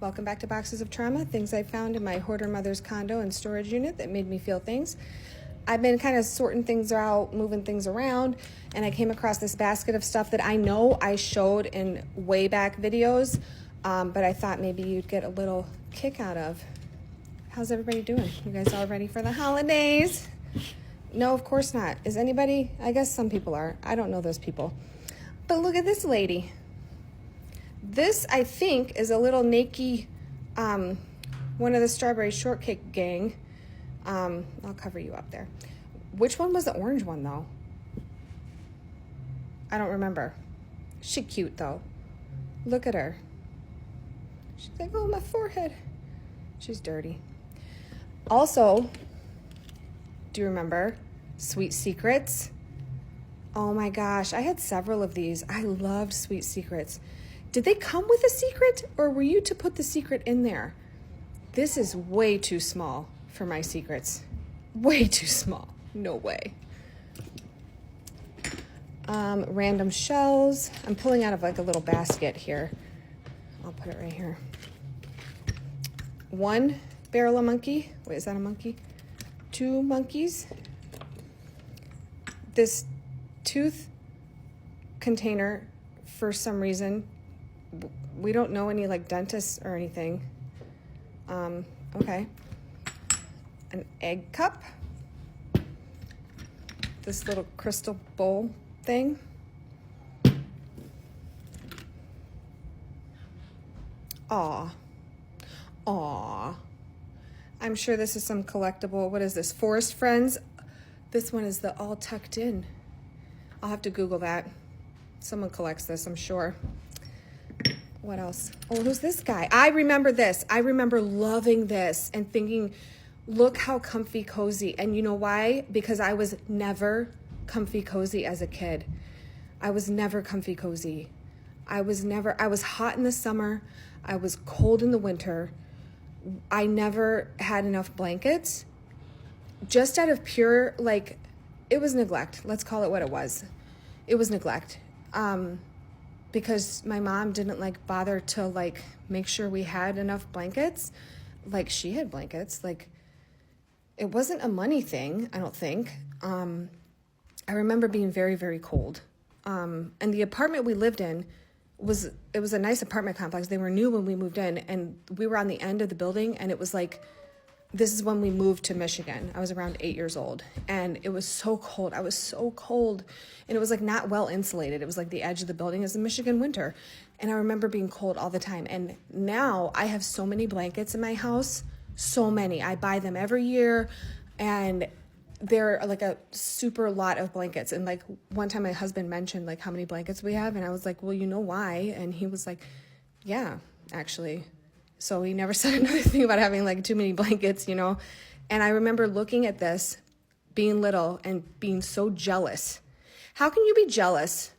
Welcome back to Boxes of Trauma, things I found in my hoarder mother's condo and storage unit that made me feel things. I've been kind of sorting things out, moving things around, and I came across this basket of stuff that I know I showed in way back videos, but I thought maybe you'd get a little kick out of. How's everybody doing? You guys all ready for the holidays? No, of course not. Is anybody? I guess some people are. I don't know those people. But look at this lady. This, I think, is a little naked, one of the strawberry shortcake gang. I'll cover you up there. Which one was the orange one, though? I don't remember. She cute, though. Look at her. She's like, oh, my forehead. She's dirty. Also, do you remember Sweet Secrets? Oh my gosh, I had several of these. I loved Sweet Secrets. Did they come with a secret, or were you to put the secret in there? This is way too small for my secrets. Way too small. No way. Random shells. I'm pulling out of like a little basket here. I'll put it right here. One barrel of monkey. Wait, is that a monkey? Two monkeys. This tooth container, for some reason, we don't know any like dentists or anything. Okay. An egg cup. This little crystal bowl thing. Aw. Aw. I'm sure this is some collectible. What is this? Forest Friends. This one is the all tucked in. I'll have to Google that. Someone collects this, I'm sure. What else? Oh, who's this guy? I remember this. I remember loving this and thinking, look how comfy cozy. And you know why? Because I was never comfy cozy as a kid. I was never comfy cozy. I was hot in the summer. I was cold in the winter. I never had enough blankets. Just out of pure, like, it was neglect. Let's call it what it was. It was neglect. Because my mom didn't like bother to like make sure we had enough blankets. Like she had blankets. Like it wasn't a money thing, I don't think. I remember being very, very cold. And the apartment we lived in was a nice apartment complex. They were new when we moved in, and we were on the end of the building, and it was like, this is when we moved to Michigan. I was around 8 years old, and it was so cold. I was so cold, and it was like not well insulated. It was like the edge of the building is a Michigan winter, and I remember being cold all the time. And now I have so many blankets in my house, so many. I buy them every year, and they're like a super lot of blankets. And like one time my husband mentioned like how many blankets we have, and I was like, well, you know why? And he was like, yeah, actually. So he never said another thing about having like too many blankets, you know? And I remember looking at this, being little and being so jealous. How can you be jealous?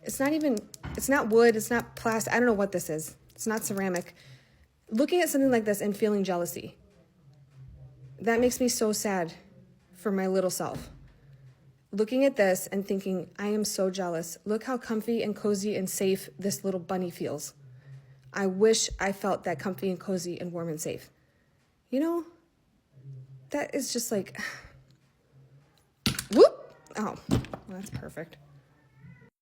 It's not wood, it's not plastic. I don't know what this is. It's not ceramic. Looking at something like this and feeling jealousy. That makes me so sad for my little self. Looking at this and thinking, I am so jealous. Look how comfy and cozy and safe this little bunny feels. I wish I felt that comfy and cozy and warm and safe. You know, that is just like, whoop. Oh, well, that's perfect.